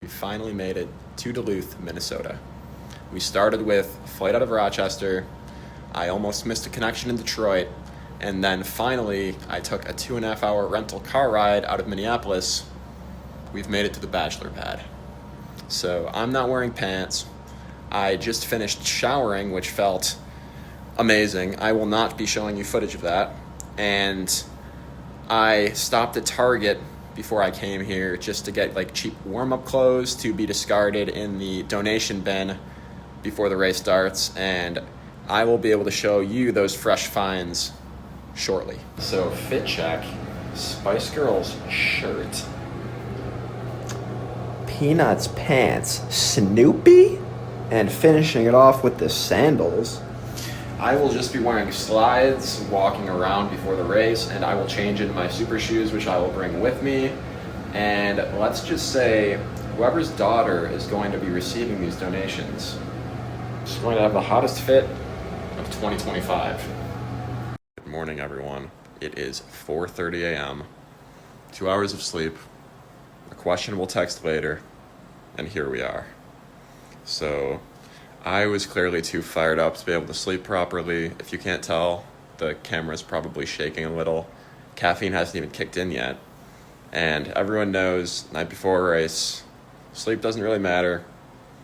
finally made it to Duluth, Minnesota. We started with a flight out of Rochester. I almost missed a connection in Detroit. And then finally, I took a 2.5-hour rental car ride out of Minneapolis. We've made it to the bachelor pad. So I'm not wearing pants. I just finished showering, which felt amazing. I will not be showing you footage of that. And I stopped at Target before I came here just to get cheap warm-up clothes to be discarded in the donation bin before the race starts, and I will be able to show you those fresh finds shortly. So fit check, Spice Girls shirt, Peanuts pants, Snoopy, and finishing it off with the sandals. I will just be wearing slides, walking around before the race, and I will change into my super shoes, which I will bring with me. And let's just say whoever's daughter is going to be receiving these donations is going to have the hottest fit of 2025. Good morning, everyone. It is 4:30 a.m., 2 hours of sleep, a questionable text later, and here we are. So I was clearly too fired up to be able to sleep properly. If you can't tell, the camera's probably shaking a little. Caffeine hasn't even kicked in yet. And everyone knows, night before a race, sleep doesn't really matter.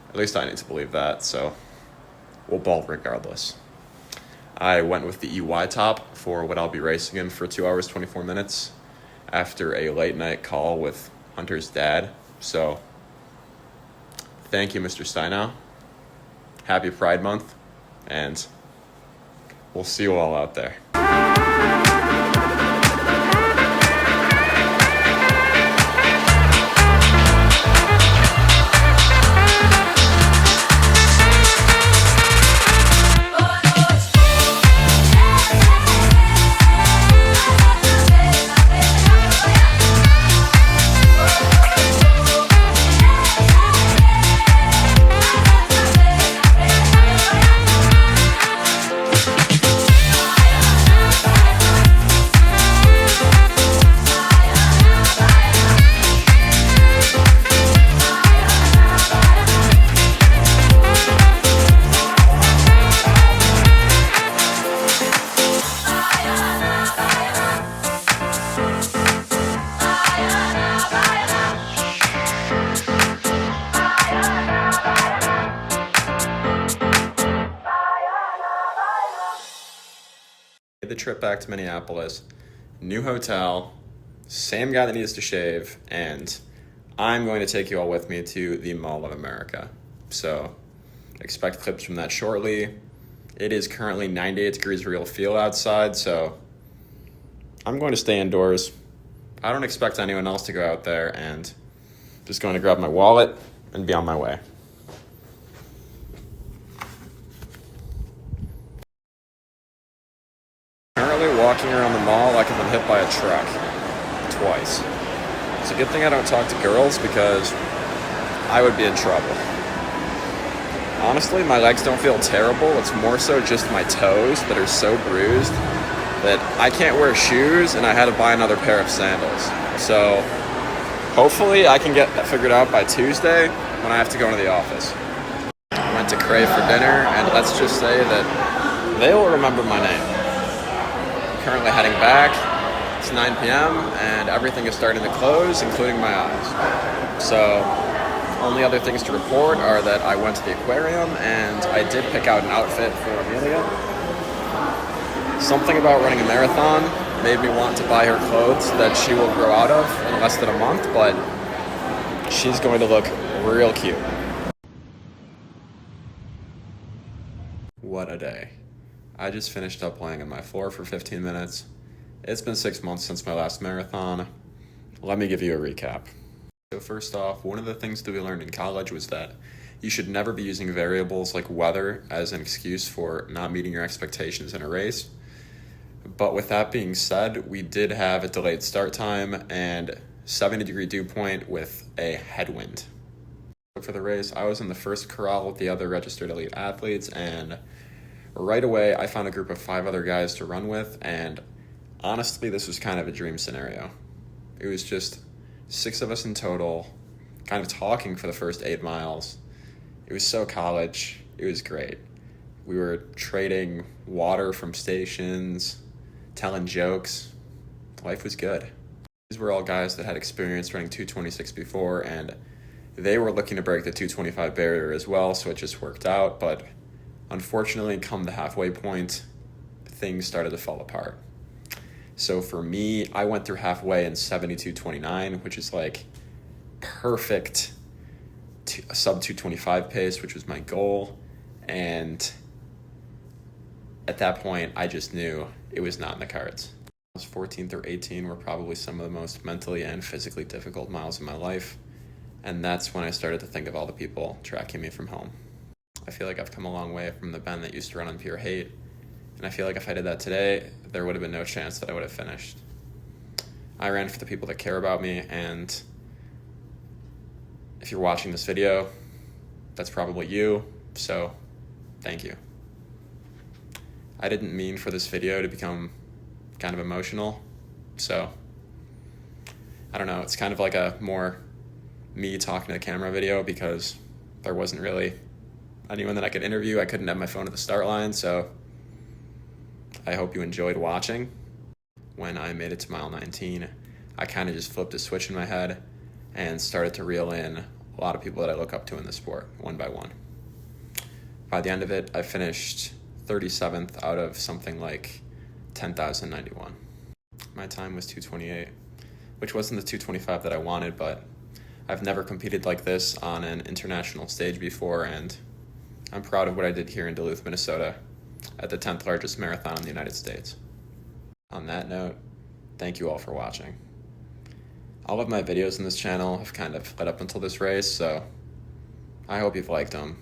At least I need to believe that, so we'll ball regardless. I went with the EY top for what I'll be racing in for 2 hours, 24 minutes after a late night call with Hunter's dad. So thank you, Mr. Steinow. Happy Pride Month, and we'll see you all out there. The trip back to Minneapolis, new hotel, same guy that needs to shave, and I'm going to take you all with me to the Mall of America. So expect clips from that shortly. It is currently 98 degrees real feel outside, so I'm going to stay indoors. I don't expect anyone else to go out there, and just going to grab my wallet and be on my way. Currently walking around the mall like I've been hit by a truck twice. It's a good thing I don't talk to girls because I would be in trouble. Honestly, my legs don't feel terrible. It's more so just my toes that are so bruised that I can't wear shoes, and I had to buy another pair of sandals. So hopefully I can get that figured out by Tuesday when I have to go into the office. I went to Crave for dinner, and let's just say that they will remember my name. Currently heading back. It's 9 p.m. and everything is starting to close, including my eyes. So only other things to report are that I went to the aquarium and I did pick out an outfit for Amelia. Something about running a marathon made me want to buy her clothes that she will grow out of in less than a month, but she's going to look real cute. What a day. I just finished up playing on my floor for 15 minutes. It's been 6 months since my last marathon. Let me give you a recap. So first off, one of the things that we learned in college was that you should never be using variables like weather as an excuse for not meeting your expectations in a race. But with that being said, we did have a delayed start time and 70-degree dew point with a headwind. For the race, I was in the first corral with the other registered elite athletes, and right away, I found a group of 5 other guys to run with, and honestly, this was kind of a dream scenario. It was just 6 of us in total, kind of talking for the first 8 miles. It was so college. It was great. We were trading water from stations, telling jokes. Life was good. These were all guys that had experience running 226 before, and they were looking to break the 225 barrier as well, so it just worked out. But unfortunately, come the halfway point, things started to fall apart. So for me, I went through halfway in 72.29, which is like perfect sub 225 pace, which was my goal. And at that point, I just knew it was not in the cards. Miles 14 through 18 were probably some of the most mentally and physically difficult miles in my life. And that's when I started to think of all the people tracking me from home. I feel like I've come a long way from the Ben that used to run on pure hate. And I feel like if I did that today, there would have been no chance that I would have finished. I ran for the people that care about me, and if you're watching this video, that's probably you, so thank you. I didn't mean for this video to become kind of emotional, so I don't know, it's kind of like a more me talking to the camera video because there wasn't really anyone that I could interview. I couldn't have my phone at the start line, so I hope you enjoyed watching. When I made it to mile 19, I kind of just flipped a switch in my head and started to reel in a lot of people that I look up to in the sport, one by one. By the end of it, I finished 37th out of something like 10,091. My time was 2:28, which wasn't the 2:25 that I wanted, but I've never competed like this on an international stage before, and I'm proud of what I did here in Duluth, Minnesota, at the 10th largest marathon in the United States. On that note, thank you all for watching. All of my videos in this channel have kind of led up until this race, so I hope you've liked them.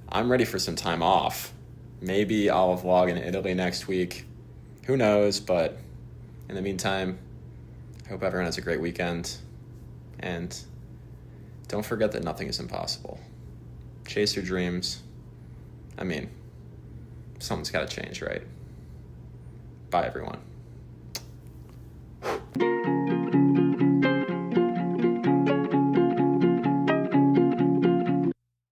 I'm ready for some time off. Maybe I'll vlog in Italy next week. Who knows, but in the meantime, I hope everyone has a great weekend. And don't forget that nothing is impossible. Chase your dreams. I mean, something's got to change, right? Bye, everyone.